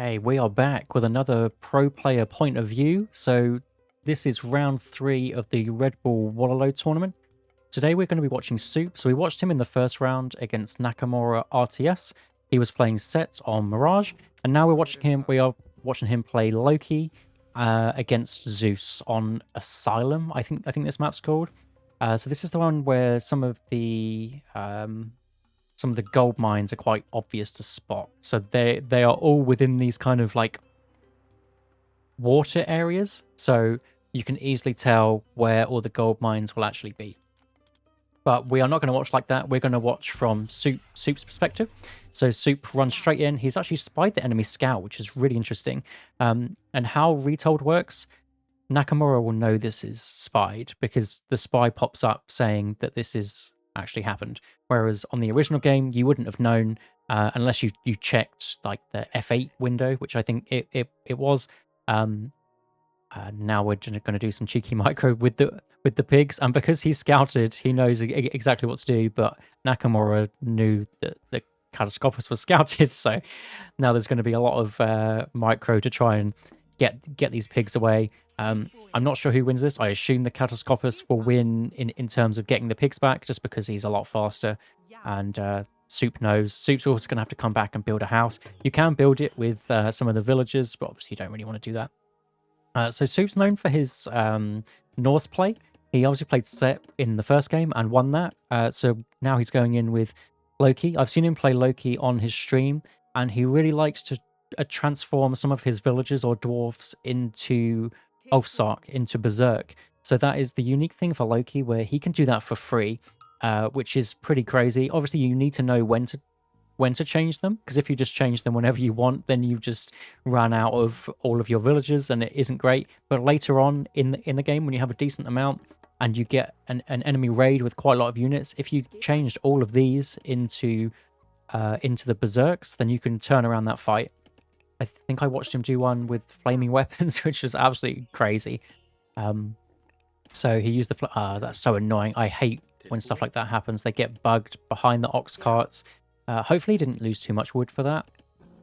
Hey, we are back with another pro player point of view. So this is round 3 of the Red Bull Wallow tournament. Today we're going to be watching Soup. So we watched him in the first round against Nakamura RTS. He was playing Set on Mirage, and now we are watching him play Loki against Zeus on Asylum. I think this map's called. So this is the one where some of the gold mines are quite obvious to spot. So they are all within these kind of like water areas. So you can easily tell where all the gold mines will actually be. But we are not going to watch like that. We're going to watch from Soup's perspective. So Soup runs straight in. He's actually spied the enemy scout, which is really interesting. And how Retold works, Nakamura will know this is spied because the spy pops up saying that this is actually happened. Whereas on the original game, you wouldn't have known unless you checked like the F8 window, which I think it was. Now we're going to do some cheeky micro with the pigs, and because he's scouted, he knows exactly what to do. But Nakamura knew that the Catastropus was scouted, so now there's going to be a lot of micro to try and get these pigs away. I'm not sure who wins this. I assume the Catastropus will win in terms of getting the pigs back, just because he's a lot faster. And Soup knows. Soup's also going to have to come back and build a house. You can build it with some of the villagers, but obviously you don't really want to do that. So Soup's known for his Norse play. He obviously played Set in the first game and won that. So now he's going in with Loki. I've seen him play Loki on his stream, and he really likes to transform some of his villagers or dwarfs into Ulfsark, into Berserk. So that is the unique thing for Loki, where he can do that for free, which is pretty crazy. Obviously, you need to know when to change them, because if you just change them whenever you want, then you just run out of all of your villagers, and it isn't great. But later on in the game, when you have a decent amount and you get an enemy raid with quite a lot of units, if you changed all of these into the Berserks, then you can turn around that fight. I think I watched him do one with flaming weapons, which was absolutely crazy. So he used the... that's so annoying. I hate when stuff like that happens. They get bugged behind the ox carts. Hopefully he didn't lose too much wood for that.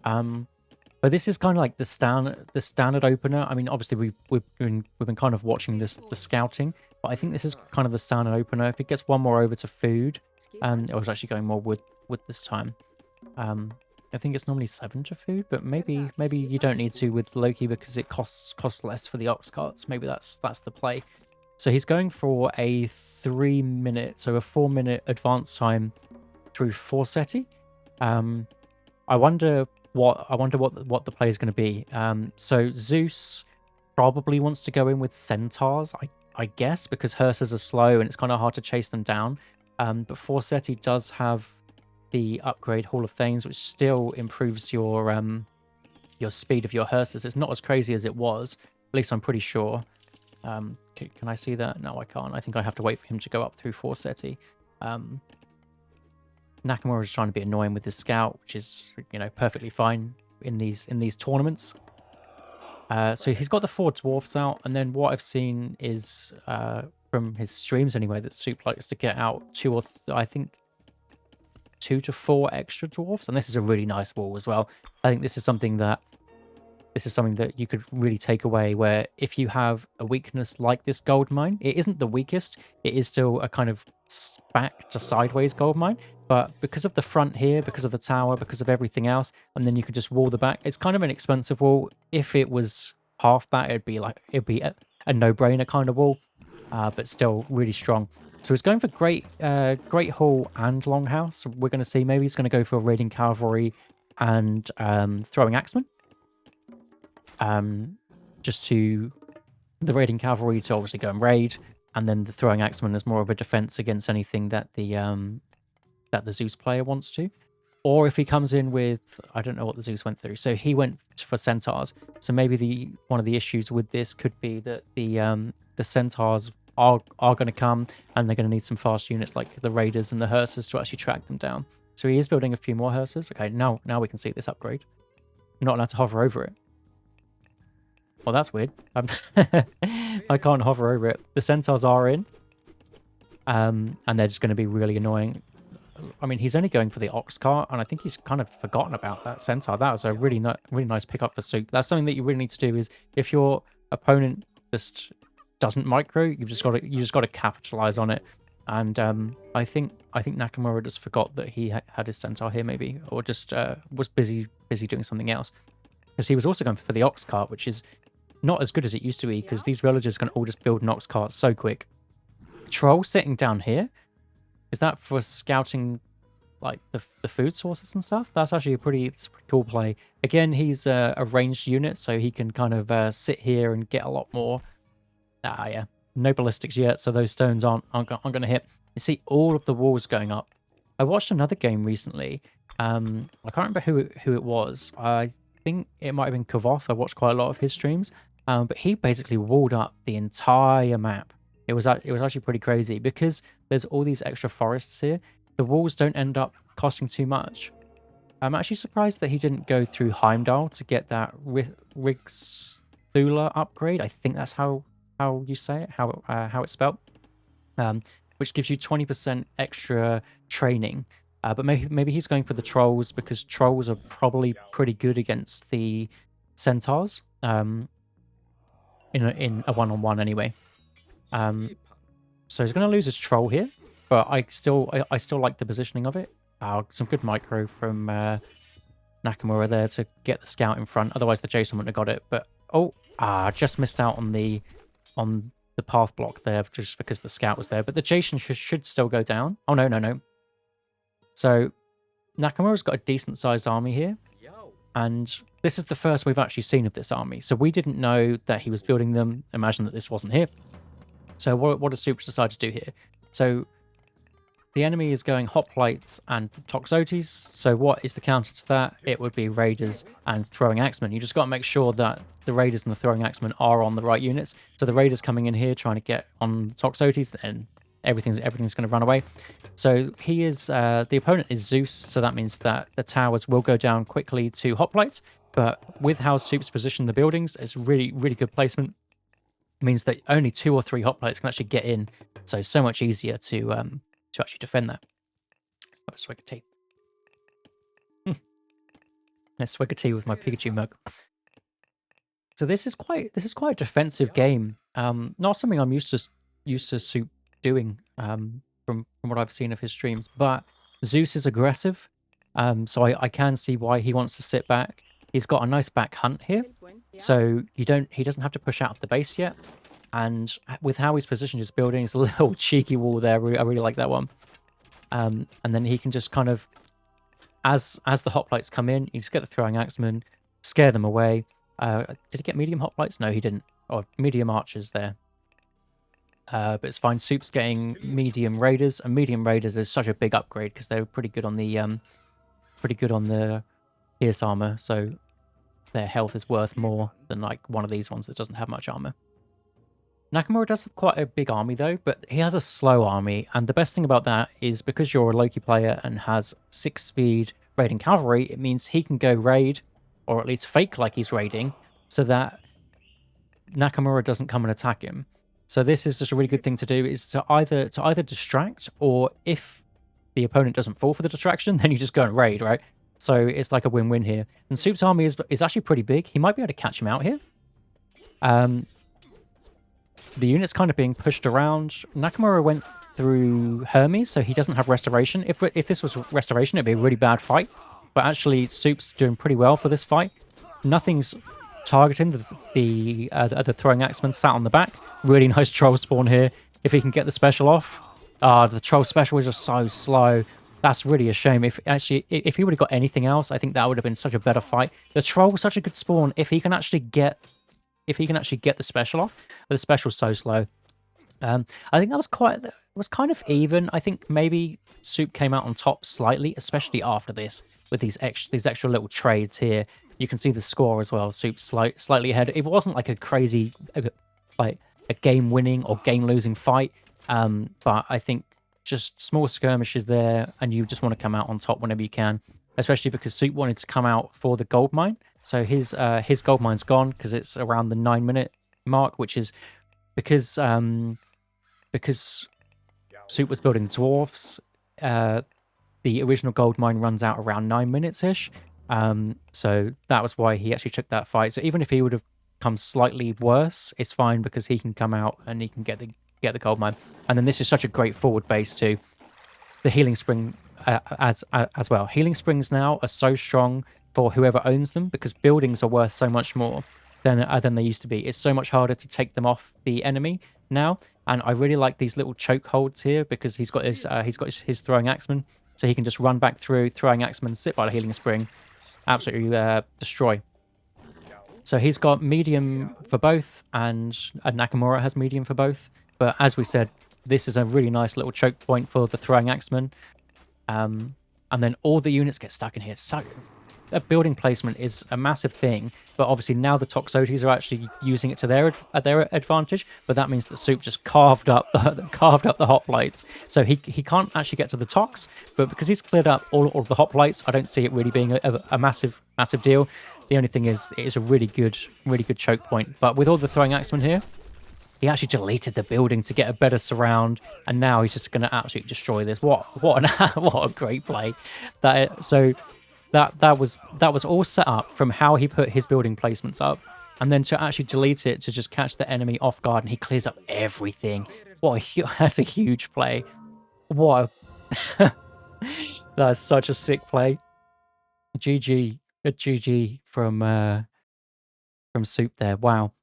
But this is kind of like the standard opener. I mean, obviously we've been kind of watching the scouting, but I think this is kind of the standard opener. If it gets one more over to food, it was actually going more wood this time. I think it's normally 7 to food, but maybe you don't need to with Loki because it costs less for the ox carts. Maybe that's the play. So he's going for a 3-minute, so a 4-minute advance time through Forseti. I wonder what the play is going to be. So Zeus probably wants to go in with centaurs, I guess, because hearses are slow and it's kind of hard to chase them down. But Forseti does have the upgrade Hall of Thanes, which still improves your speed of your hearses. It's not as crazy as it was, at least I'm pretty sure. Can I see that? No, I can't. I think I have to wait for him to go up through Forseti. Nakamura is trying to be annoying with his scout, which is, perfectly fine in these tournaments. So he's got the 4 dwarfs out, and then what I've seen is from his streams anyway, that Soup likes to get out 2 to 4 extra dwarfs, and this is a really nice wall as well. I think this is something that you could really take away, where if you have a weakness like this gold mine, it isn't the weakest, it is still a kind of back to sideways gold mine, but because of the front here, because of the tower, because of everything else, and then you could just wall the back, it's kind of an expensive wall. If it was half that, it'd be a no-brainer kind of wall, but still really strong. So he's going for Great Hall and Longhouse. We're going to see, maybe he's going to go for raiding cavalry and throwing axemen. Just to the raiding cavalry to obviously go and raid, and then the throwing axemen is more of a defense against anything that the Zeus player wants to. Or if he comes in with, I don't know what the Zeus went through, so he went for centaurs. So maybe one of the issues with this could be that the centaurs are going to come, and they're going to need some fast units like the raiders and the hearses to actually track them down. So he is building a few more hearses. Okay, now we can see this upgrade. I'm not allowed to hover over it. Well, that's weird. I can't hover over it. The centaurs are in, and they're just going to be really annoying. I mean, he's only going for the ox cart, and I think he's kind of forgotten about that centaur. That was a really nice pickup for Soup. That's something that you really need to do. Is if your opponent just doesn't micro, you just got to capitalize on it. And I think Nakamura just forgot that he had his centaur here, maybe, or just was busy doing something else. Because he was also going for the ox cart, which is not as good as it used to be, because these villagers can all just build an ox cart so quick. Troll sitting down here, is that for scouting like the food sources and stuff? That's actually a pretty cool play. Again, he's a ranged unit, so he can kind of sit here and get a lot more. Yeah, no ballistics yet, so those stones aren't going to hit. You see all of the walls going up. I watched another game recently. I can't remember who it was. I think it might have been Kavoth. I watched quite a lot of his streams, but he basically walled up the entire map. It was actually pretty crazy because there's all these extra forests here. The walls don't end up costing too much. I'm actually surprised that he didn't go through Heimdall to get that Rigsthula upgrade. I think that's how you say it, how it's spelled, which gives you 20% extra training. But maybe he's going for the trolls because trolls are probably pretty good against the centaurs. In a one-on-one anyway. So he's going to lose his troll here, but I still like the positioning of it. Some good micro from Nakamura there to get the scout in front. Otherwise, the Jason wouldn't have got it. But just missed out on the path block there just because the scout was there. But the Jason should still go down. Oh no. So Nakamura's got a decent sized army here, and this is the first we've actually seen of this army. So we didn't know that he was building them. Imagine that this wasn't here. So what does Super decide to do here? So the enemy is going hoplites and toxotes. So what is the counter to that? It would be raiders and throwing axemen. You just got to make sure that the raiders and the throwing axemen are on the right units. So the raiders coming in here trying to get on toxotes, and everything's going to run away. So he is the opponent is Zeus. So that means that the towers will go down quickly to hoplites. But with how Soup's positioned the buildings, it's really good placement. It means that only 2 or 3 hoplites can actually get in. So much easier to actually defend that. Have a swig of tea. A swig of tea with my Pikachu mug. So this is quite a defensive game. Not something I'm used to Soup doing from what I've seen of his streams. But Zeus is aggressive, so I can see why he wants to sit back. He's got a nice back hunt here, so he doesn't have to push out of the base yet. And with how he's positioned his building, it's a little cheeky wall there. I really like that one. And then he can just kind of, as the hoplites come in, you just get the throwing axemen, scare them away. Did he get medium hoplites? No, he didn't. Or medium archers there. But it's fine. Soup's getting medium raiders, and medium raiders is such a big upgrade because they're pretty good on the pierce armor. So their health is worth more than like one of these ones that doesn't have much armor. Nakamura does have quite a big army though, but he has a slow army, and the best thing about that is because you're a Loki player and has 6 speed raiding cavalry, it means he can go raid, or at least fake like he's raiding, so that Nakamura doesn't come and attack him. So this is just a really good thing to do, is to either distract, or if the opponent doesn't fall for the distraction, then you just go and raid, right? So it's like a win-win here. And Soup's army is actually pretty big. He might be able to catch him out here. The unit's kind of being pushed around. Nakamura went through Hermes, so he doesn't have restoration. If this was restoration, it'd be a really bad fight. But actually, Soup's doing pretty well for this fight. Nothing's targeting the throwing axemen sat on the back. Really nice troll spawn here. If he can get the special off. The troll special is just so slow. That's really a shame. If he would have got anything else, I think that would have been such a better fight. The troll was such a good spawn. If he can actually get the special off, but the special's so slow. I think that was kind of even. I think maybe Soup came out on top slightly, especially after this with these extra little trades here. You can see the score as well. Soup's slightly ahead. It wasn't like a crazy like a game winning or game losing fight, but I think just small skirmishes there, and you just want to come out on top whenever you can, especially because Soup wanted to come out for the gold mine. So his gold mine's gone because it's around the 9-minute mark, which is because Soup was building dwarfs. the original gold mine runs out around 9 minutes ish. So that was why he actually took that fight. So even if he would have come slightly worse, it's fine because he can come out and he can get the gold mine. And then this is such a great forward base too. The healing spring as well. Healing springs now are so strong for whoever owns them because buildings are worth so much more than they used to be. It's so much harder to take them off the enemy now, and I really like these little choke holds here because he's got his throwing axeman, so he can just run back through throwing axeman, sit by the healing spring, absolutely destroy. So he's got medium for both, and Nakamura has medium for both. But as we said, this is a really nice little choke point for the throwing axeman. And then all the units get stuck in here. So that building placement is a massive thing, but obviously now the Toxotes are actually using it to their advantage. But that means that Soup just carved up the hoplites, so he can't actually get to the Tox. But because he's cleared up all of the hoplites, I don't see it really being a massive deal. The only thing is, it is a really good choke point. But with all the throwing axemen here, he actually deleted the building to get a better surround, and now he's just going to absolutely destroy this. What a great play! That was all set up from how he put his building placements up, and then to actually delete it to just catch the enemy off guard, and he clears up everything. That's a huge play. What that's such a sick play. GG from Soup there. Wow.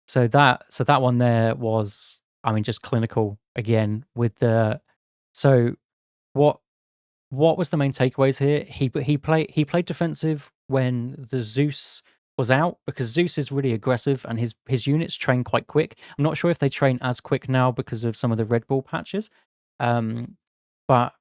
So that one there was, I mean, just clinical again with the. So what was the main takeaways here? He played defensive when the Zeus was out because Zeus is really aggressive and his units train quite quick. I'm not sure if they train as quick now because of some of the Red Bull patches, but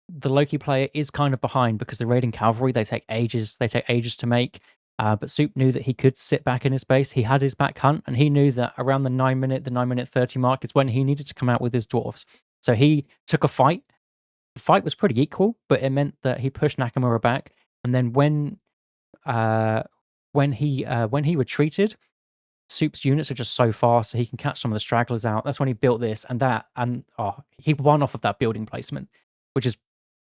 the Loki player is kind of behind because the raiding cavalry they take ages to make. But Soup knew that he could sit back in his base. He had his back hunt, and he knew that around the 9 minute 30 mark is when he needed to come out with his dwarves. So he took a fight. The fight was pretty equal, but it meant that he pushed Nakamura back. And then when he retreated, Soup's units are just so fast, so he can catch some of the stragglers out. That's when he built this, and he won off of that building placement, which is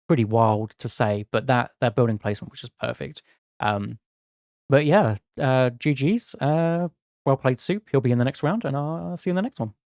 pretty wild to say, but that building placement was just perfect. But yeah, GG's. Well played, Soup. He'll be in the next round, and I'll see you in the next one.